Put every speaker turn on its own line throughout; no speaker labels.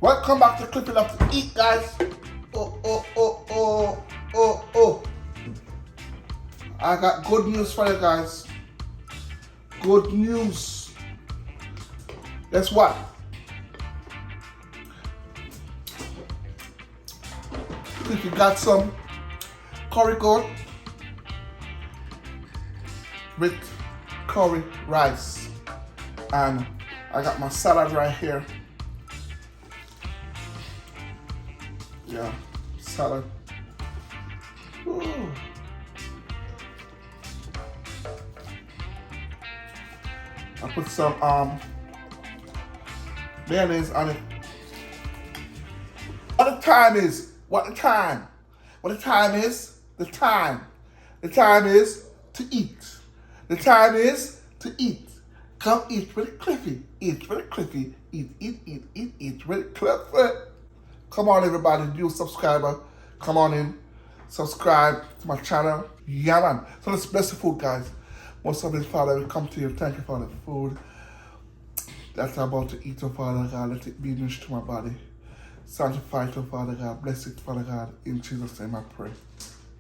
Welcome back to Clipping Up to Eat, guys. Oh. I got good news for you guys. Good news. Guess what? If you got some curry goat with curry rice. And I got my salad right here. Yeah, salad. Ooh. I put some mayonnaise on it. What the time is? What the time? What the time is? The time. The time is to eat. The time is to eat. Come eat with Cliffy. Eat with Cliffy. Eat with Cliffy. Come on, everybody, new subscriber. Come on in, subscribe to my channel. Yeah, man. So let's bless the food, guys. Most of it, Father, we come to you. Thank you for the food that I'm about to eat, oh Father God. Let it be nourished to my body. Sanctify it, oh Father God. Bless it, Father God. In Jesus' name I pray.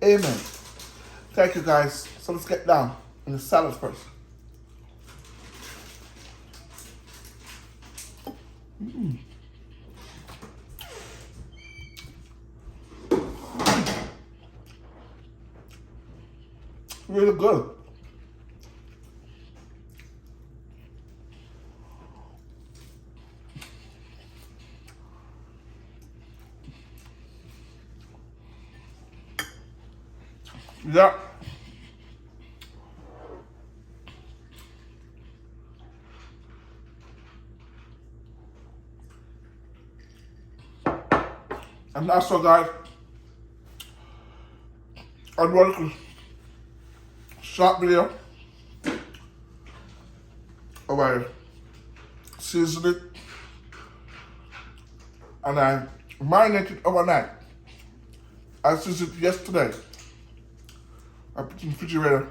Amen. Thank you, guys. So let's get down in the salad first. Really good. Yeah. And also, guys, I'm working short video of I seasoned it and I marinated overnight. I seasoned it yesterday. I put it in the refrigerator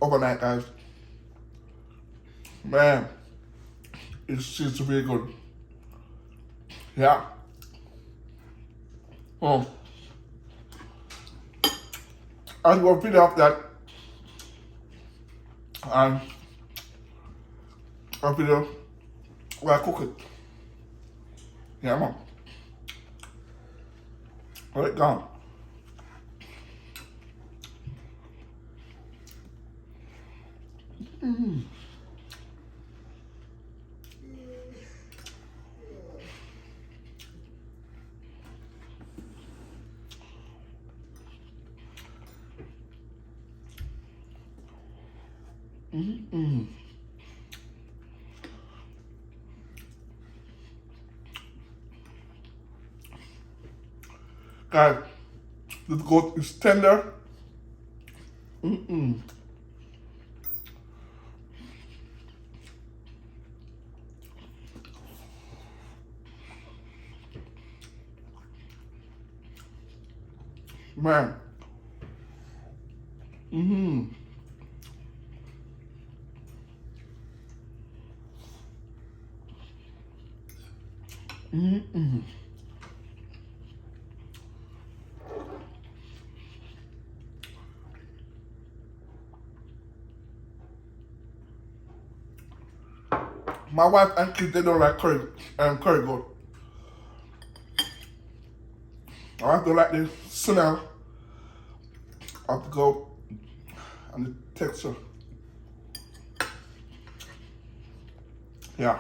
overnight, guys. Man, it seasoned really good. Yeah. I do a video of that and a video where I cook it. Yeah, man. Let it go. Guys, the goat is tender. Man. My wife and kids, they don't like curry goat. My wife don't like the smell of the goat and the texture. Yeah.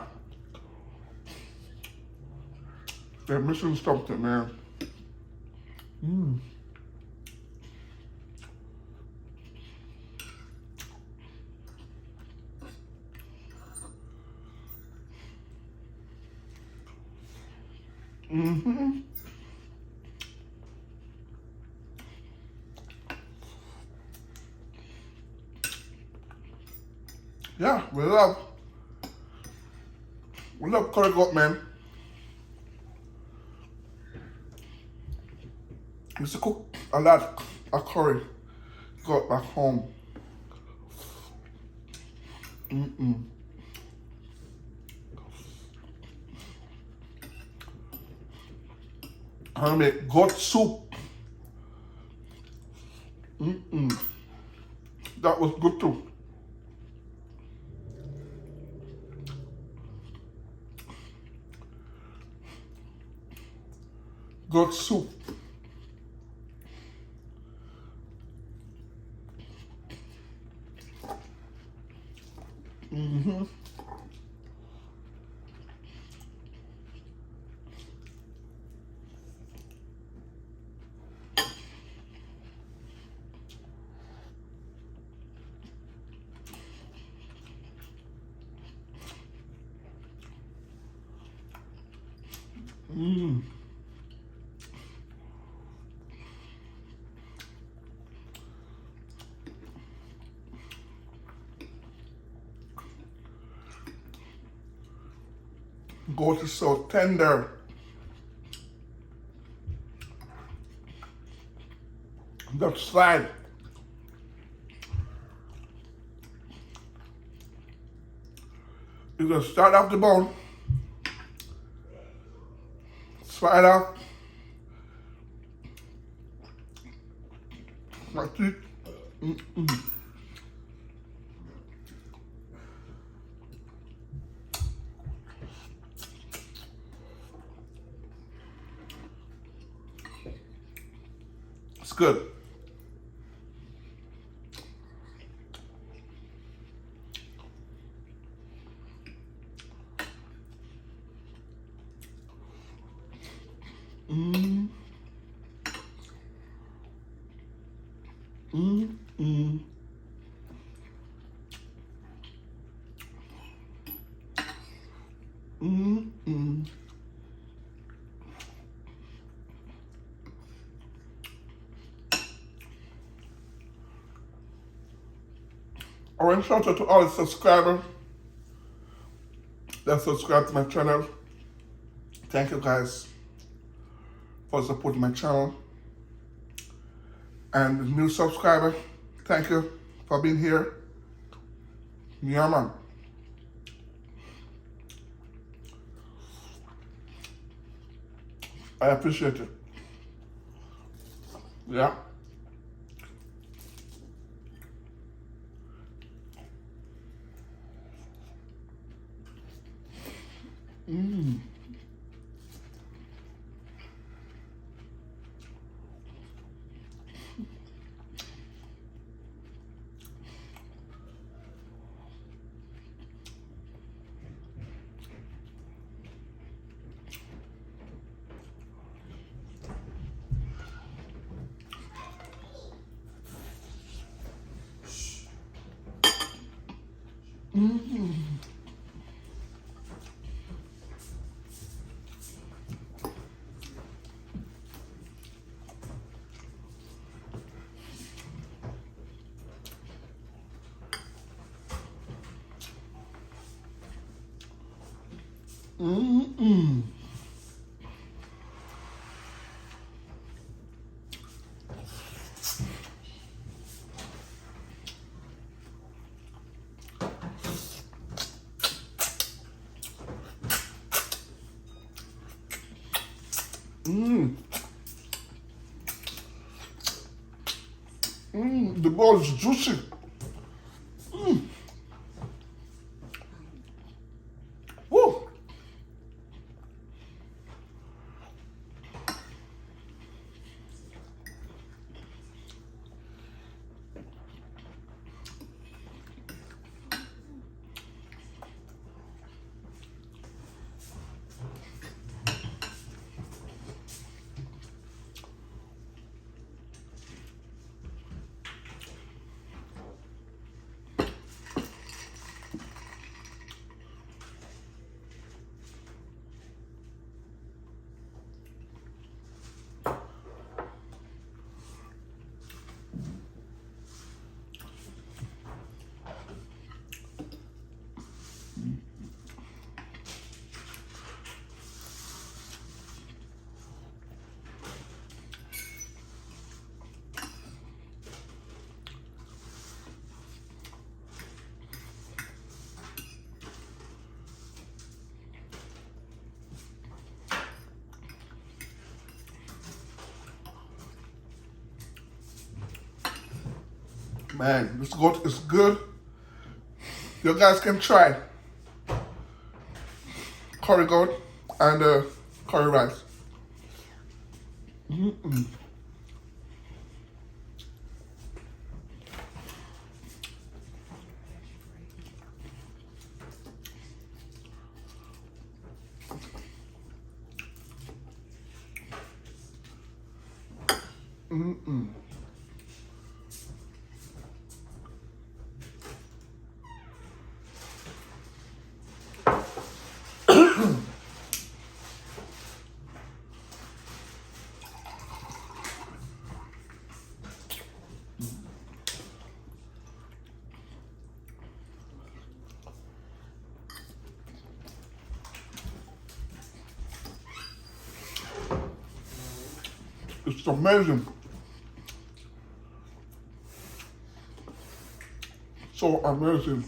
They're missing something, man. Yeah, we love curry goat, man. I used to cook a lot of curry goat back home. I'm gonna make goat soup. That was good too. Goat soup. Goat is so tender. That side. You just start off the bone, slide out, my teeth. It's good. I want to shout out to all the subscribers that subscribe to my channel. Thank you guys for supporting my channel. And the new subscriber, thank you for being here. Yeah, man. I appreciate it. Yeah. The ball is juicy. Woo. Man, it's good. It's good. You guys can try curry goat and curry rice. It's amazing. So amazing.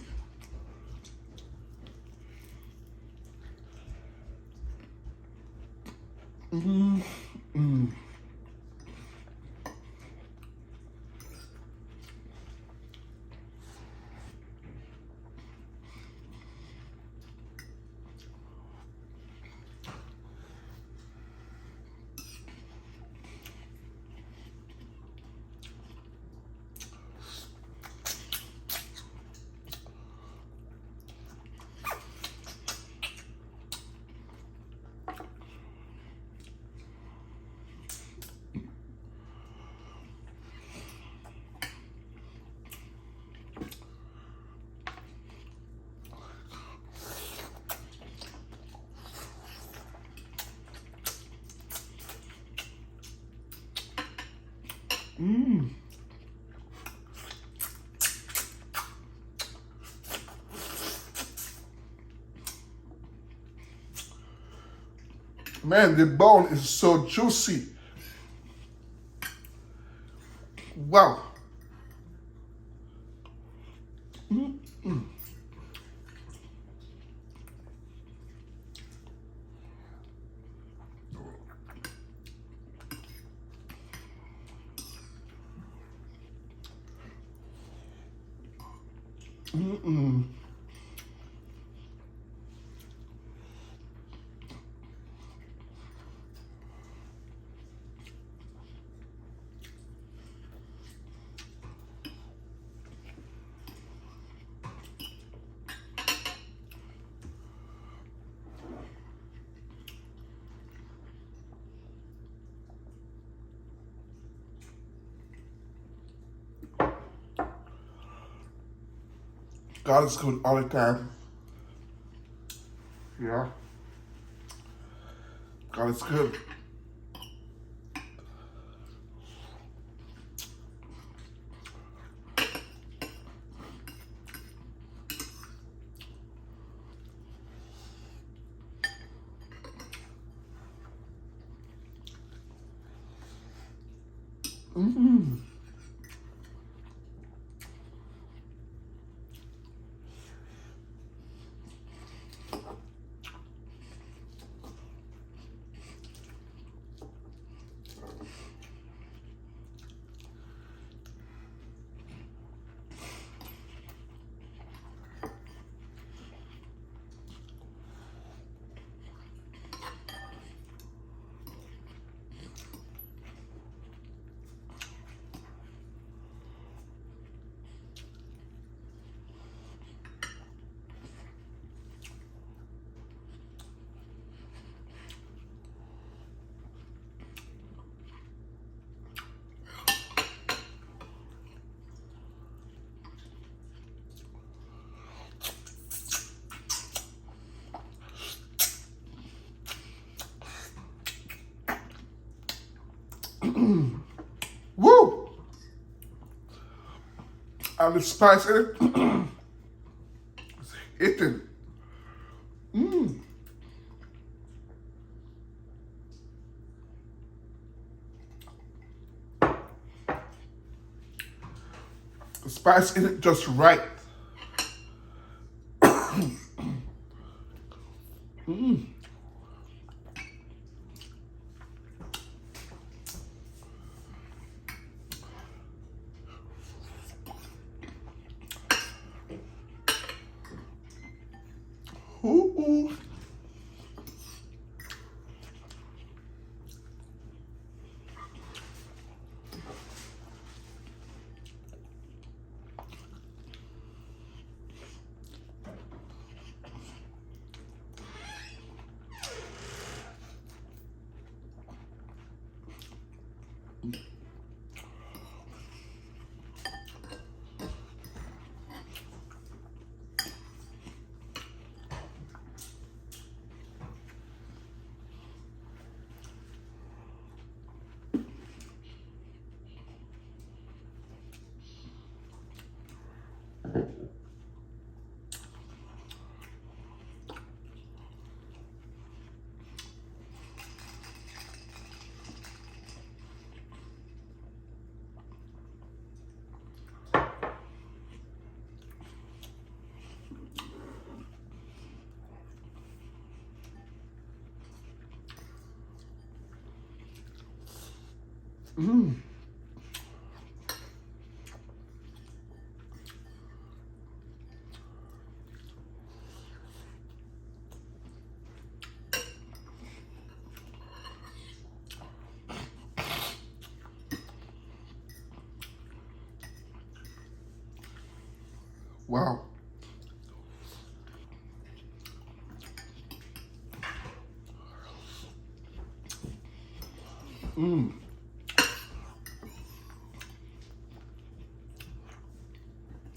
Man, the bone is so juicy. Wow. God is good all the time. Yeah. God is good. Woo! And the spice in it. It's hitting. The spice in it just right. Wow.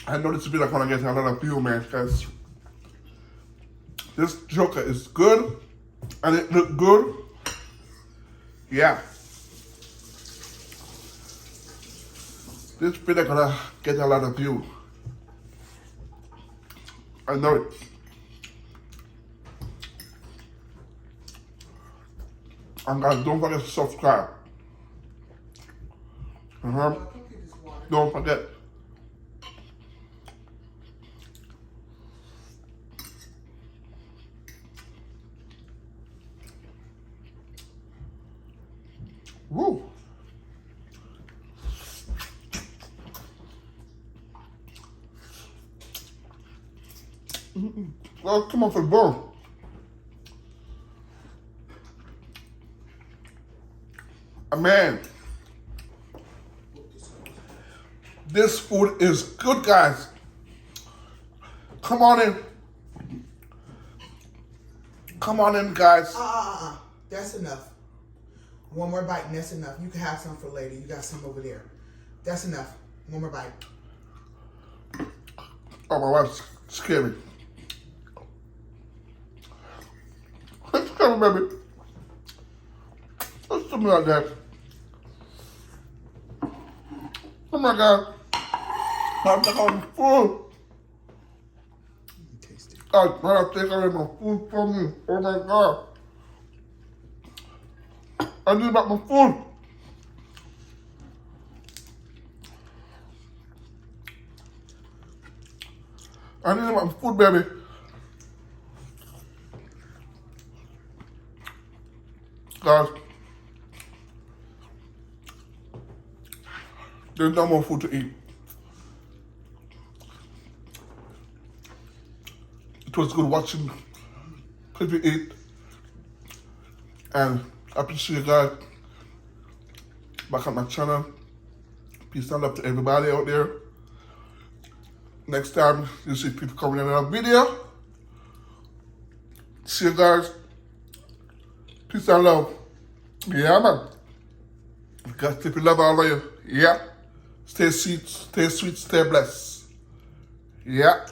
I know this video is gonna get a lot of views, man, because this joker is good and it look good. Yeah. This video gonna get a lot of views. I know it. And guys, don't forget to subscribe. Don't forget. Woo. Well, come on for the bowl. Man, this food is good, guys. Come on in. Come on in, guys.
That's enough. One more bite and that's enough. You can have some for later. You got some over there. That's enough. One more bite.
Oh, my wife's scary. Let's go, baby. Let's do me like that. Oh my God. I'm taking food.
Taste it.
God, I'm taking my food from me. Oh my God. I need back my food. I need my food, baby. Guys, there's no more food to eat. It was good watching Cliffy eat. And I appreciate you guys back on my channel. Peace and love to everybody out there. Next time you see people coming in another video. See you guys. Peace and love. Yeah, man. God, Cliffy love all of you. Yeah. Stay sweet, stay blessed. Yeah.